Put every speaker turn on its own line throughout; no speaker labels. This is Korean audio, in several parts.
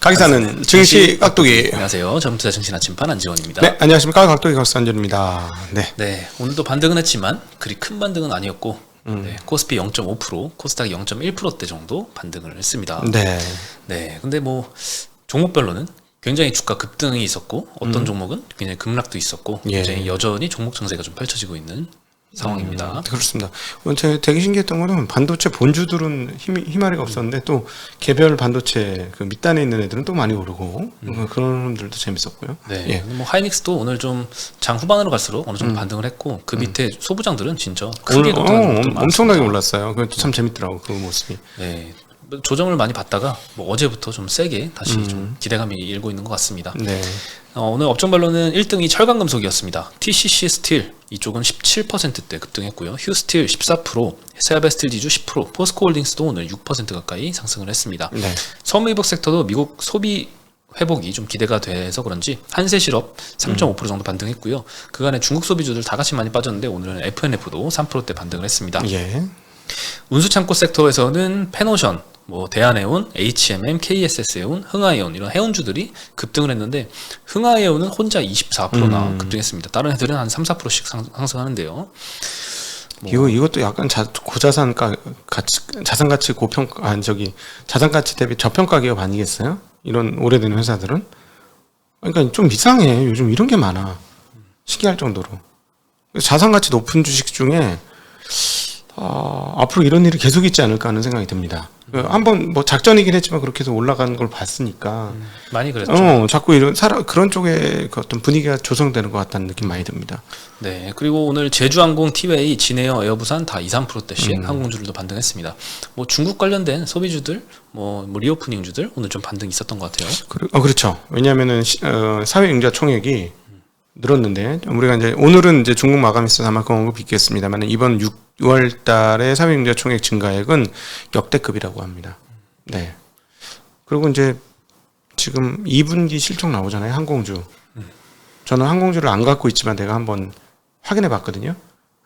가기사는 증시 깍두기.
안녕하세요. 전투자 증시 아침판 안지원입니다.
네, 안녕하십니까. 깍두기 가수안전입니다. 네.
네, 오늘도 반등은 했지만 그리 큰 반등은 아니었고 네, 코스피 0.5%, 코스닥 0.1%대 정도 반등을 했습니다.
네.
네, 근데 뭐 종목별로는 굉장히 주가 급등이 있었고 어떤 종목은 굉장히 급락도 있었고 굉장히 여전히 종목 증세가 좀 펼쳐지고 있는 상황입니다.
그렇습니다. 제가 되게 신기했던 거는 반도체 본주들은 힘아리가 없었는데 또 개별 반도체 그 밑단에 있는 애들은 또 많이 오르고 그런 분들도 재밌었고요.
네,
예.
뭐 하이닉스도 오늘 좀 장 후반으로 갈수록 어느 정도 반등을 했고 그 밑에 소부장들은 진짜 크게
엄청나게 올랐어요. 그것도 참 재밌더라고 그 모습이.
네, 조정을 많이 받다가 뭐 어제부터 좀 세게 다시 좀 기대감이 일고 있는 것 같습니다.
네.
오늘 업종별로는 1등이 철강금속이었습니다. TCC 스틸 이쪽은 17%대 급등했고요. 휴스틸 14%, 세아베스틸 지주 10%, 포스코홀딩스도 오늘 6% 가까이 상승을 했습니다.
네.
섬유유복 섹터도 미국 소비 회복이 좀 기대가 돼서 그런지 한세실업 3.5% 정도 반등했고요. 그간에 중국 소비주들 다 같이 많이 빠졌는데 오늘은 FNF도 3%대 반등을 했습니다.
예.
운수창고 섹터에서는 페노션, 뭐 대한해운, HMM, KSS해운, 흥하해운 이런 해운주들이 급등을 했는데 흥하해운은 혼자 24%나 급등했습니다. 다른 애들은 한 3, 4%씩 상승하는데요.
이것도 약간 고자산 자산 가치 고평가 자산 가치 대비 저평가 기업 아니겠어요? 이런 오래된 회사들은. 그러니까 좀 이상해. 요즘 이런 게 많아. 신기할 정도로. 자산 가치 높은 주식 중에 앞으로 이런 일이 계속 있지 않을까 하는 생각이 듭니다. 한번 뭐 작전이긴 했지만 그렇게 해서 올라가는 걸 봤으니까
많이 그랬죠.
자꾸 그런 쪽에 그 어떤 분위기가 조성되는 것 같다는 느낌 많이 듭니다.
네, 그리고 오늘 제주항공, 티웨이, 진에어, 에어부산 다 2, 3%대씩 항공주들도 반등했습니다. 뭐 중국 관련된 소비주들, 뭐 리오프닝주들 오늘 좀 반등이 있었던 것 같아요.
그렇죠. 왜냐하면은 사회융자 총액이 늘었는데 우리가 이제 오늘은 이제 중국 마감이 있어서 아마 그 언급 있겠습니다만 이번 6월 달에 사회융자 총액 증가액은 역대급이라고 합니다. 네. 그리고 이제 지금 2분기 실적 나오잖아요. 항공주. 저는 항공주를 안 갖고 있지만 내가 한번 확인해 봤거든요.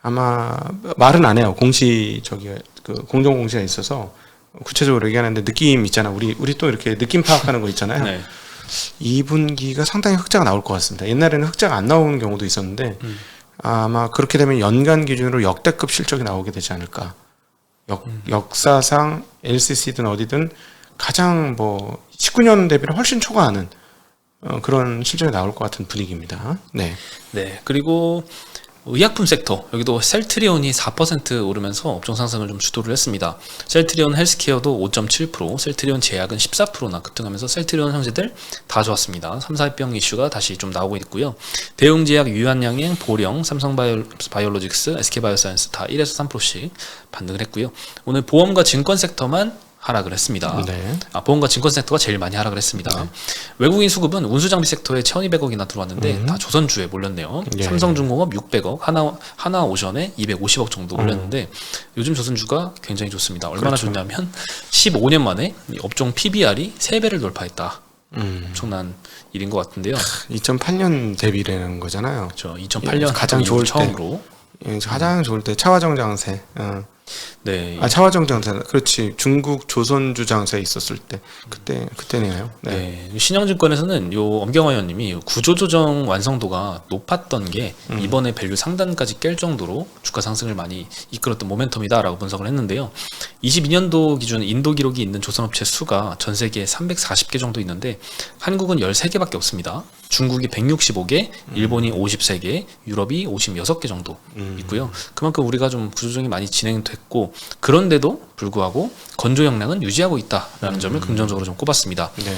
아마 말은 안 해요. 공정 공시가 있어서 구체적으로 얘기하는데 느낌 있잖아. 우리 또 이렇게 느낌 파악하는 거 있잖아요.
네.
2분기가 상당히 흑자가 나올 것 같습니다. 옛날에는 흑자가 안 나오는 경우도 있었는데 아마 그렇게 되면 연간 기준으로 역대급 실적이 나오게 되지 않을까. 역사상 LCC든 어디든 가장 19년 대비를 훨씬 초과하는 그런 실적이 나올 것 같은 분위기입니다. 네.
네, 그리고 의약품 섹터 여기도 셀트리온이 4% 오르면서 업종 상승을 좀 주도를 했습니다. 셀트리온 헬스케어도 5.7%, 셀트리온 제약은 14%나 급등하면서 셀트리온 형제들 다 좋았습니다. 3, 4병 이슈가 다시 좀 나오고 있고요. 대웅제약, 유한양행, 보령, 삼성바이오로직스, SK바이오사이언스 다 1에서 3%씩 반등을 했고요. 오늘 보험과 증권 sek터만 하락을 했습니다. 네. 보험과 증권 섹터가 제일 많이 하락을 했습니다. 네. 외국인 수급은 운수장비 섹터에 1200억이나 들어왔는데 다 조선주에 몰렸네요. 예. 삼성중공업 600억, 하나오션에 250억 정도 올렸는데 요즘 조선주가 굉장히 좋습니다. 얼마나 그렇죠. 좋냐면 15년 만에 업종 PBR이 3배를 돌파했다. 엄청난 일인 것 같은데요.
2008년 대비라는 거잖아요.
그렇죠. 2008년
가장 좋을
처음으로.
가장 좋을 때 차화정 장세.
네.
차화정 장세. 그렇지. 중국 조선주 장세 있었을 때 그때네요. 네.
네. 신영증권에서는 엄경화 의원님이 구조조정 완성도가 높았던 게 이번에 밸류 상단까지 깰 정도로 주가 상승을 많이 이끌었던 모멘텀이다라고 분석을 했는데요. 22년도 기준 인도 기록이 있는 조선업체 수가 전 세계에 340개 정도 있는데 한국은 13개밖에 없습니다. 중국이 165개, 일본이 53개, 유럽이 56개 정도 있고요. 그만큼 우리가 좀 구조조정이 많이 진행됐고 그런데도 불구하고 건조 역량은 유지하고 있다라는 점을 긍정적으로 좀 꼽았습니다. 네.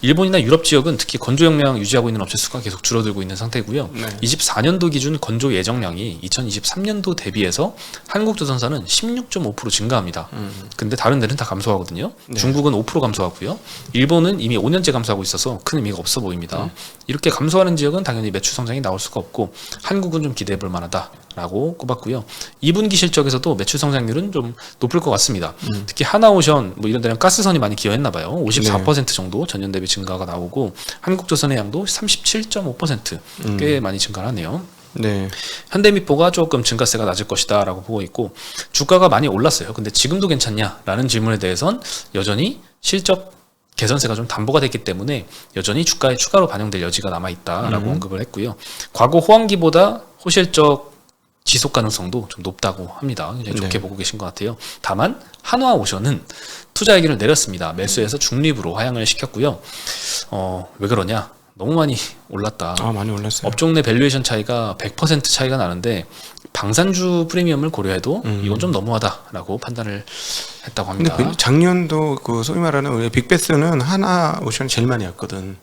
일본이나 유럽 지역은 특히 건조 역량 유지하고 있는 업체 수가 계속 줄어들고 있는 상태고요. 네. 24년도 기준 건조 예정량이 2023년도 대비해서 한국조선사는 16.5% 증가합니다. 근데 다른 데는 다 감소하거든요. 네. 중국은 5% 감소하고요. 일본은 이미 5년째 감소하고 있어서 큰 의미가 없어 보입니다. 이렇게 감소하는 지역은 당연히 매출 성장이 나올 수가 없고 한국은 좀 기대해 볼 만하다라고 꼽았고요. 2분기 실적에서도 매출 성장률은 좀 높을 것 같습니다. 특히 하나오션 뭐 이런 데는 가스선이 많이 기여했나 봐요. 54% 정도 전년 대비 증가가 나오고 한국조선의 양도 37.5% 꽤 많이 증가하네요.
네.
현대미포가 조금 증가세가 낮을 것이다 라고 보고 있고 주가가 많이 올랐어요. 근데 지금도 괜찮냐라는 질문에 대해선 여전히 실적 개선세가 좀 담보가 됐기 때문에 여전히 주가에 추가로 반영될 여지가 남아 있다라고 언급을 했고요. 과거 호황기보다 호실적 지속 가능성도 좀 높다고 합니다. 굉장히 좋게
네.
보고 계신 것 같아요. 다만 한화오션은 투자 의견을 내렸습니다. 매수해서 중립으로 하향을 시켰고요. 왜 그러냐? 너무 많이 올랐다.
많이 올랐어요.
업종 내 밸류에이션 차이가 100% 차이가 나는데 방산주 프리미엄을 고려해도 이건 좀 너무하다라고 판단을 했다고
근데
합니다.
작년도 그 소위 말하는 우리 빅베스는 하나오션이 제일 많이 왔거든.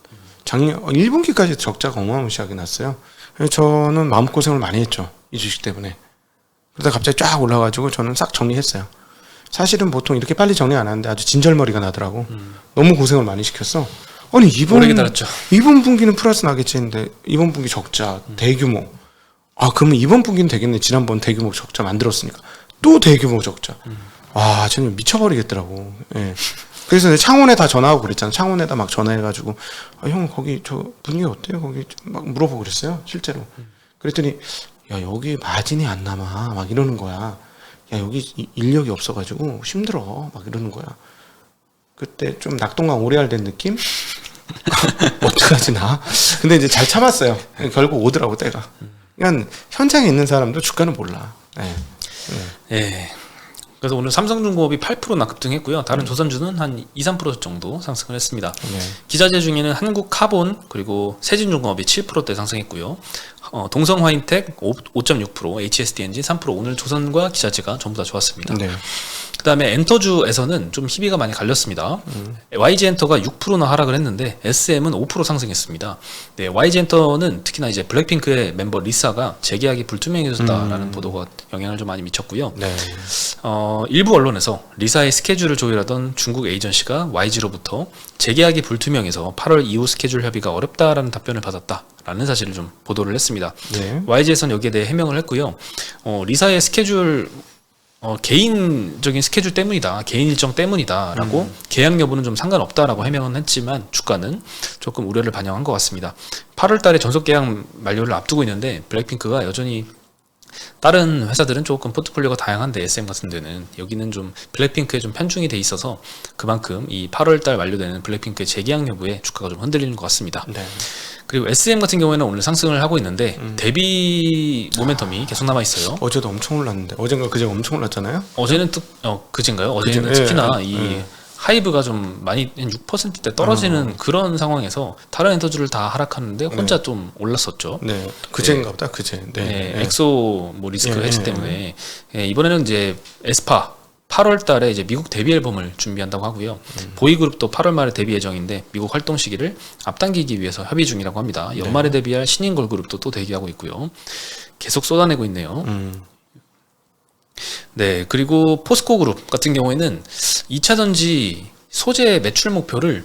작년 1분기까지 적자가 어마무시하게 났어요. 그래서 저는 마음고생을 많이 했죠. 이 주식 때문에. 그러다 갑자기 쫙 올라가지고 저는 싹 정리했어요. 사실은 보통 이렇게 빨리 정리 안 하는데 아주 진절머리가 나더라고. 너무 고생을 많이 시켰어. 아니
오래 기다렸죠.
이번 분기는 플러스 나겠지 했는데 이번 분기 적자 대규모. 그러면 이번 분기는 되겠네. 지난번 대규모 적자 만들었으니까 또 대규모 적자. 쟤는 미쳐버리겠더라고. 예. 그래서 내가 창원에 다 전화하고 그랬잖아. 창원에다 막 전화해가지고 형 거기 저 분위기 어때요? 거기 막 물어보고 그랬어요. 실제로. 그랬더니 야 여기 마진이 안 남아 막 이러는 거야. 야 여기 인력이 없어가지고 힘들어 막 이러는 거야. 그때 좀 낙동강 오래알 된 느낌? 어떡하지 나? 근데 이제 잘 참았어요. 결국 오더라고 때가. 그러니까 현장에 있는 사람도 주가는 몰라. 네.
예. 그래서 오늘 삼성중공업이 8%나 급등했고요. 다른 조선주는 한 2, 3% 정도 상승을 했습니다.
네.
기자재 중에는 한국카본 그리고 세진중공업이 7%대 상승했고요. 동성화인텍 5.6%, HSD엔진 3%. 오늘 조선과 기자재가 전부 다 좋았습니다.
네.
그다음에 엔터주에서는 좀 희비가 많이 갈렸습니다. YG엔터가 6%나 하락을 했는데 SM은 5% 상승했습니다. 네, YG엔터는 특히나 이제 블랙핑크의 멤버 리사가 재계약이 불투명해졌다라는 보도가 영향을 좀 많이 미쳤고요.
네.
일부 언론에서 리사의 스케줄을 조율하던 중국 에이전시가 YG로부터 재계약이 불투명해서 8월 이후 스케줄 협의가 어렵다라는 답변을 받았다라는 사실을 좀 보도를 했습니다.
네.
YG에서는 여기에 대해 해명을 했고요. 리사의 스케줄 개인적인 스케줄 때문이다, 개인 일정 때문이다라고 계약 여부는 좀 상관없다라고 해명은 했지만 주가는 조금 우려를 반영한 것 같습니다. 8월달에 전속 계약 만료를 앞두고 있는데 블랙핑크가 여전히 다른 회사들은 조금 포트폴리오가 다양한데 SM 같은 데는 여기는 좀 블랙핑크에 좀 편중이 돼 있어서 그만큼 이 8월달 만료되는 블랙핑크의 재계약 여부에 주가가 좀 흔들리는 것 같습니다.
네.
그리고 SM 같은 경우에는 오늘 상승을 하고 있는데 대비 모멘텀이 계속 남아 있어요.
어제도 엄청 올랐는데 어젠가 그제 엄청 올랐잖아요.
어제는 그제인가요? 어제는
그제,
특히나
예,
이 하이브가 좀 많이 한 6%대 떨어지는 그런 상황에서 다른 엔터주를 다 하락하는데 혼자 좀 올랐었죠.
네. 그제인가 보다. 그제. 네.
네,
네.
엑소 뭐 리스크 해지 때문에 이번에는 이제 에스파 8월 달에 이제 미국 데뷔 앨범을 준비한다고 하고요. 보이그룹도 8월 말에 데뷔 예정인데 미국 활동 시기를 앞당기기 위해서 협의 중이라고 합니다. 연말에 데뷔할 신인 걸그룹도 또 대기하고 있고요. 계속 쏟아내고 있네요. 네, 그리고 포스코 그룹 같은 경우에는 2차 전지 소재 매출 목표를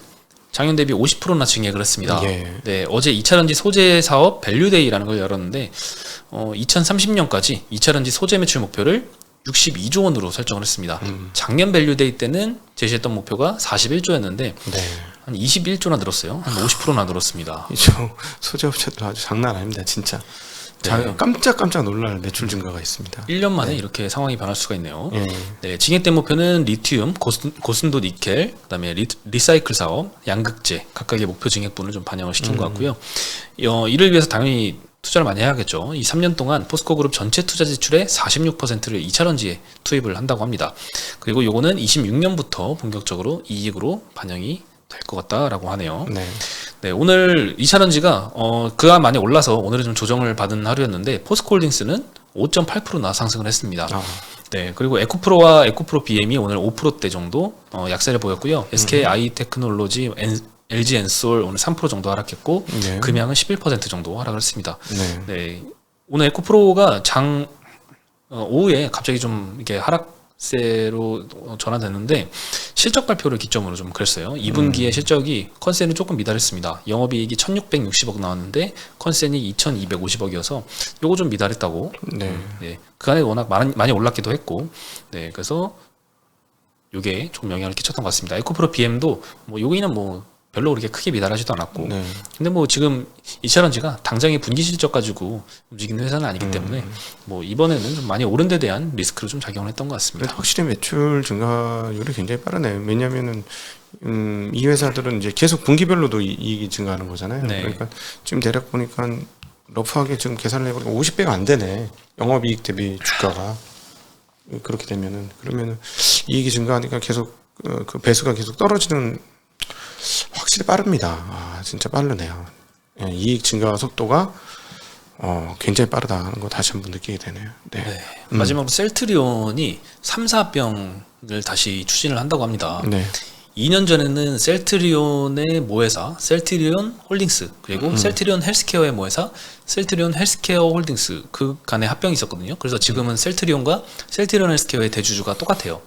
작년 대비 50%나 증액을 했습니다.
예.
네, 어제 2차 전지 소재 사업 밸류데이라는 걸 열었는데 2030년까지 2차 전지 소재 매출 목표를 62조 원으로 설정을 했습니다. 작년 밸류데이 때는 제시했던 목표가 41조였는데
네.
한 21조나 늘었어요. 한 50%나 늘었습니다.
이저 소재업체들 아주 장난 아닙니다, 진짜.
네.
깜짝깜짝 놀랄 매출 증가가 있습니다.
1년 만에 이렇게 상황이 변할 수가 있네요.
예.
네, 증액된 목표는 리튬, 고순도 니켈, 그다음에 리사이클 사업, 양극재 각각의 목표 증액분을 좀 반영을 시킨 것 같고요. 이를 위해서 당연히 투자를 많이 해야겠죠. 이 3년 동안 포스코그룹 전체 투자 지출의 46%를 2차 전지에 투입을 한다고 합니다. 그리고 요거는 26년부터 본격적으로 이익으로 반영이 될 것 같다라고 하네요.
네.
네, 오늘 2차 전지가 그간 많이 올라서 오늘은 좀 조정을 받은 하루였는데 포스코홀딩스는 5.8%나 상승을 했습니다. 네, 그리고 에코프로와 에코프로 BM이 오늘 5%대 정도 약세를 보였고요. SK 아이테크놀로지, LG 엔솔 오늘 3% 정도 하락했고
네.
금양은 11% 정도 하락을 했습니다.
네.
네, 오늘 에코프로가 오후에 갑자기 좀 이렇게 하락세로 전환됐는데 실적 발표를 기점으로 좀 그랬어요. 2분기의 실적이 컨센은 조금 미달했습니다. 영업이익이 1,660억 나왔는데 컨센이 2,250억이어서 요거 좀 미달했다고.
네.
네, 그간에 워낙 많이 올랐기도 했고, 네, 그래서 요게 좀 영향을 끼쳤던 것 같습니다. 에코프로 BM도 뭐 여기는 뭐 별로 그렇게 크게 미달하지도 않았고
네.
근데 뭐 지금 이차전지가 당장의 분기 실적 가지고 움직이는 회사는 아니기 때문에 뭐 이번에는 좀 많이 오른 데 대한 리스크를 좀 작용을 했던 것 같습니다.
그래도 확실히 매출 증가율이 굉장히 빠르네요. 왜냐면은 이 회사들은 이제 계속 분기별로도 이익이 증가하는 거잖아요.
네.
그러니까 지금 대략 보니까 러프하게 지금 계산을 해보니까 50배가 안 되네. 영업이익 대비 주가가. 그렇게 되면은 그러면은 이익이 증가하니까 계속 그 배수가 계속 떨어지는 확실히 빠릅니다. 아 진짜 빠르네요. 예, 이익 증가 속도가 굉장히 빠르다는 거 다시 한번 느끼게 되네요. 네.
네. 마지막으로 셀트리온이 3, 4병을 다시 추진을 한다고 합니다.
네.
2년 전에는 셀트리온의 모회사 셀트리온 홀딩스 그리고 셀트리온 헬스케어의 모회사 셀트리온 헬스케어 홀딩스 그 간에 합병이 있었거든요. 그래서 지금은 셀트리온과 셀트리온 헬스케어의 대주주가 똑같아요.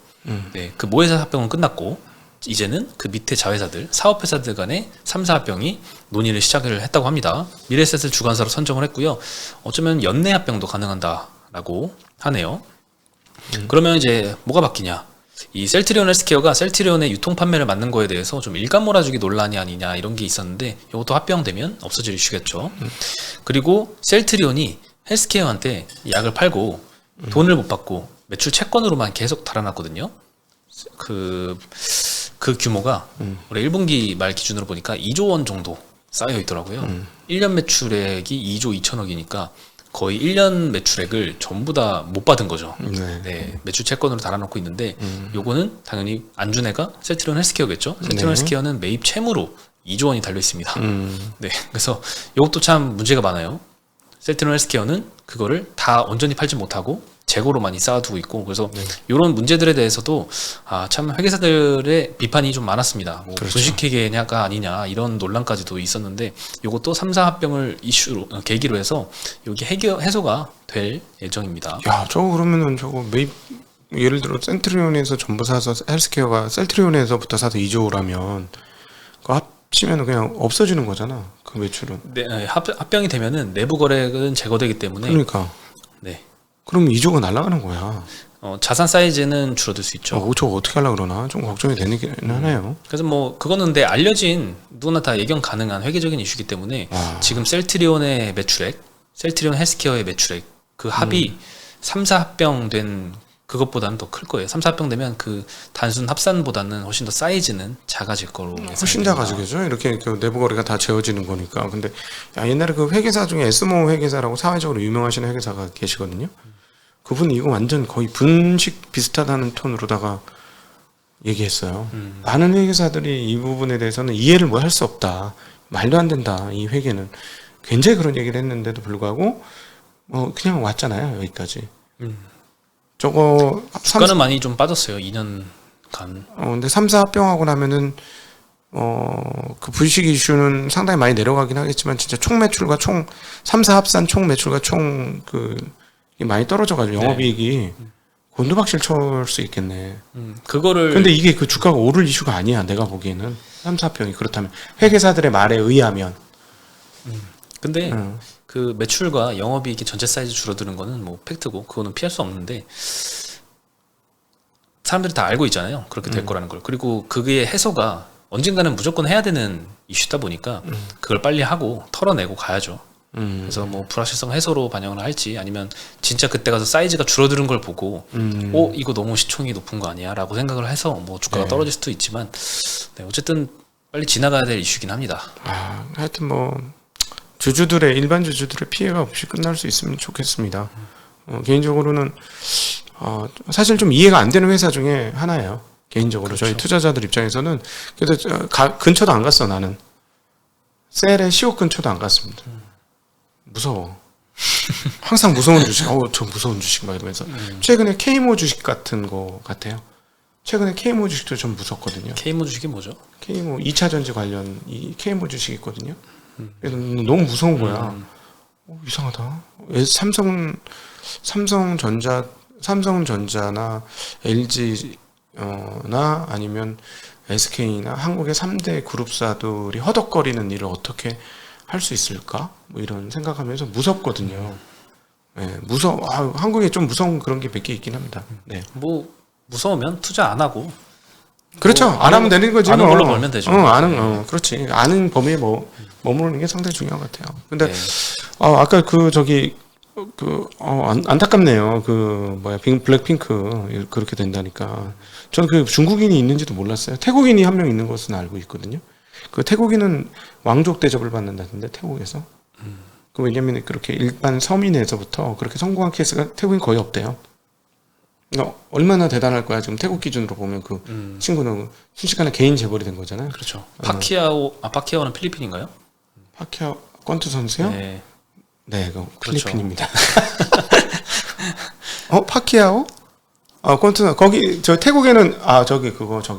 네, 그 모회사 합병은 끝났고 이제는 그 밑에 자회사들 사업회사들 간의 3, 4합병이 논의를 시작을 했다고 합니다. 미래에셋을 주관사로 선정을 했고요. 어쩌면 연내 합병도 가능한다라고 하네요. 그러면 이제 뭐가 바뀌냐? 이 셀트리온 헬스케어가 셀트리온의 유통 판매를 맡는 거에 대해서 좀 일감 몰아주기 논란이 아니냐 이런 게 있었는데 이것도 합병되면 없어질 이슈겠죠. 그리고 셀트리온이 헬스케어한테 약을 팔고 돈을 못 받고 매출 채권으로만 계속 달아났거든요. 그 규모가 올해 1분기 말 기준으로 보니까 2조 원 정도 쌓여 있더라고요. 1년 매출액이 2조 2천억이니까 거의 1년 매출액을 전부 다 못 받은 거죠.
네.
네, 매출 채권으로 달아놓고 있는데 요거는 당연히 안준 애가 셀트리온 헬스케어겠죠. 셀트리온
네.
헬스케어는 매입 채무로 2조 원이 달려 있습니다. 네, 그래서 이것도 참 문제가 많아요. 셀트리온 헬스케어는 그거를 다 온전히 팔지 못하고 재고로 많이 쌓아두고 있고 그래서 이런 문제들에 대해서도 참 회계사들의 비판이 좀 많았습니다. 뭐
그렇죠.
분식회계냐가 아니냐 이런 논란까지도 있었는데 이것도 3, 4합병을 이슈로 계기로 해서 여기 해소가 될 예정입니다.
야, 저거 그러면은 저거 매입 예를 들어 셀트리온에서 전부 사서 헬스케어가 셀트리온에서부터 사서 2조라면 그 합치면 그냥 없어지는 거잖아. 그 매출은.
네, 합병이 되면은 내부 거래액은 제거되기 때문에
그러니까.
네.
그럼 2조가 날아가는 거야.
자산 사이즈는 줄어들 수 있죠.
저거 어떻게 하려고 그러나? 좀 걱정이 되는 하네요.
그래서 뭐 그거는 근데 알려진 누구나 다 예견 가능한 회계적인 이슈이기 때문에 지금 셀트리온의 매출액, 셀트리온 헬스케어의 매출액 그 합이 3, 4합병 된 그것보다는 더 클 거예요. 3, 4합병 되면 그 단순 합산보다는 훨씬 더 사이즈는 작아질 거로
훨씬 작아지겠죠. 이렇게 그 내부 거래가 다 재워지는 거니까. 근데 옛날에 그 회계사 중에 에스모 회계사라고 사회적으로 유명하신 회계사가 계시거든요. 그분이 이거 완전 거의 분식 비슷하다는 톤으로다가 얘기했어요. 많은 회계사들이 이 부분에 대해서는 이해를 뭐 할 수 없다. 말도 안 된다. 이 회계는. 굉장히 그런 얘기를 했는데도 불구하고 그냥 왔잖아요. 여기까지. 저거
주가는 많이 좀 빠졌어요. 2년간.
근데 3, 4 합병하고 나면은 그 분식 이슈는 상당히 많이 내려가긴 하겠지만 진짜 총 매출과 총 3, 4 합산 총 매출과 총 많이 떨어져가지고 영업이익이 곤두박질 칠 수 있겠네.
그거를
근데 이게 그 주가가 오를 이슈가 아니야. 내가 보기에는 3, 4병이 그렇다면 회계사들의 말에 의하면.
근데 그 매출과 영업이익이 전체 사이즈 줄어드는 거는 뭐 팩트고 그거는 피할 수 없는데 사람들이 다 알고 있잖아요. 그렇게 될 거라는 걸. 그리고 그게 해소가 언젠가는 무조건 해야 되는 이슈다 보니까 그걸 빨리 하고 털어내고 가야죠. 그래서 뭐 불확실성 해소로 반영을 할지 아니면 진짜 그때 가서 사이즈가 줄어드는 걸 보고 이거 너무 시총이 높은 거 아니야 라고 생각을 해서 뭐 주가가 떨어질 수도 있지만 네, 어쨌든 빨리 지나가야 될 이슈긴 합니다.
하여튼 뭐 일반 주주들의 피해가 없이 끝날 수 있으면 좋겠습니다. 개인적으로는 사실 좀 이해가 안 되는 회사 중에 하나예요. 개인적으로
그렇죠.
저희 투자자들 입장에서는 그래서 근처도 안 갔어. 나는 셀의 시옷 근처도 안 갔습니다. 무서워. 항상 무서운 주식. 저 무서운 주식 막 이러면서 최근에 K모 주식 같은 거 같아요. 최근에 K모 주식도 좀 무섭거든요.
K모 주식이 뭐죠?
K모 2차 전지 관련 이 K모 주식이 있거든요. 그래서 너무 무서운 거야. 이상하다. 삼성전자나 LG나 아니면 SK나 한국의 3대 그룹사들이 허덕거리는 일을 어떻게 할 수 있을까? 뭐 이런 생각하면서 무섭거든요. 네, 한국에 좀 무서운 그런 게 몇 개 있긴 합니다. 네.
뭐 무서우면 투자 안 하고
그렇죠. 안 하면 되는 거지.
아는
뭐.
걸로 벌면 되죠.
그렇지. 아는 범위에 머무르는 게 상당히 중요한 것 같아요. 근데
네.
아까 안타깝네요. 블랙핑크 그렇게 된다니까. 저는 그 중국인이 있는지도 몰랐어요. 태국인이 한 명 있는 것은 알고 있거든요. 그 태국인은 왕족 대접을 받는다던데 태국에서. 그 왜냐면 그렇게 일반 서민에서부터 그렇게 성공한 케이스가 태국인 거의 없대요. 그러니까 얼마나 대단할 거야. 지금 태국 기준으로 보면 그 친구는 순식간에 개인 재벌이 된 거잖아요.
그렇죠. 파키아오는 필리핀인가요?
파키아오 권투 선수요?
네.
네, 그
그렇죠.
필리핀입니다. 파키아오? 권투 거기 저 태국에는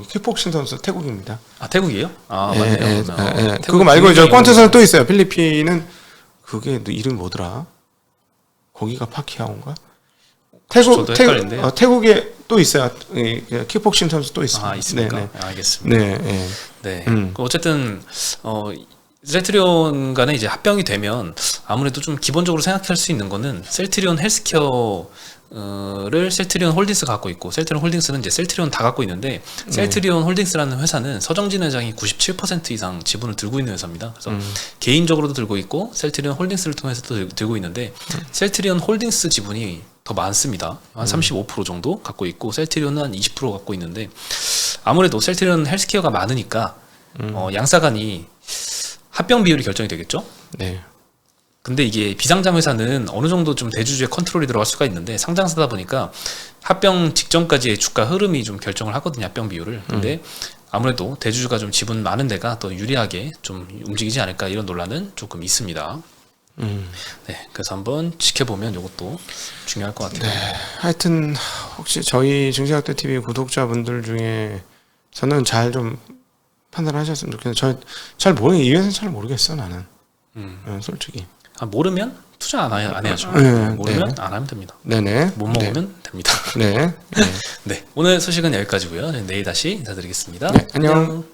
킥복싱 선수 태국입니다.
태국이에요?
예,
맞네요. 그러면.
예.
태국
그거 말고 저
굉장히
권투 선수 또 있어요. 필리핀은 그게 이름이 뭐더라? 거기가 파키아오인가?
저도 헷갈리는데요.
태국에 또 있어요. 킥복싱 선수 또 있습니다.
있습니까?
네,
알겠습니다.
네, 네.
네.
음.
어쨌든 셀트리온 간에 이제 합병이 되면 아무래도 좀 기본적으로 생각할 수 있는 거는 셀트리온 헬스케어를 셀트리온 홀딩스가 갖고 있고 셀트리온 홀딩스는 이제 셀트리온 다 갖고 있는데 셀트리온 홀딩스라는 회사는 서정진 회장이 97% 이상 지분을 들고 있는 회사입니다. 그래서 개인적으로도 들고 있고 셀트리온 홀딩스를 통해서도 들고 있는데 셀트리온 홀딩스 지분이 더 많습니다. 한 35% 정도 갖고 있고 셀트리온은 한 20% 갖고 있는데 아무래도 셀트리온 헬스케어가 많으니까 양사간이 합병 비율이 결정이 되겠죠.
네.
근데 이게 비상장 회사는 어느 정도 좀 대주주의 컨트롤이 들어갈 수가 있는데 상장사다 보니까 합병 직전까지의 주가 흐름이 좀 결정을 하거든요. 합병 비율을. 근데 아무래도 대주주가 좀 지분 많은 데가 더 유리하게 좀 움직이지 않을까 이런 논란은 조금 있습니다. 네, 그래서 한번 지켜보면 이것도 중요할 것 같아요.
네. 하여튼 혹시 저희 증시학대 TV 구독자분들 중에 저는 잘 좀 판단하셨으면 좋겠는데 이 회사는 잘 모르겠어 나는. 솔직히.
모르면 투자 안 해야죠.
네,
모르면
네.
안 하면 됩니다.
네네.
못 먹으면 됩니다.
네. 네.
네, 오늘 소식은 여기까지고요. 내일 다시 인사드리겠습니다.
네, 안녕.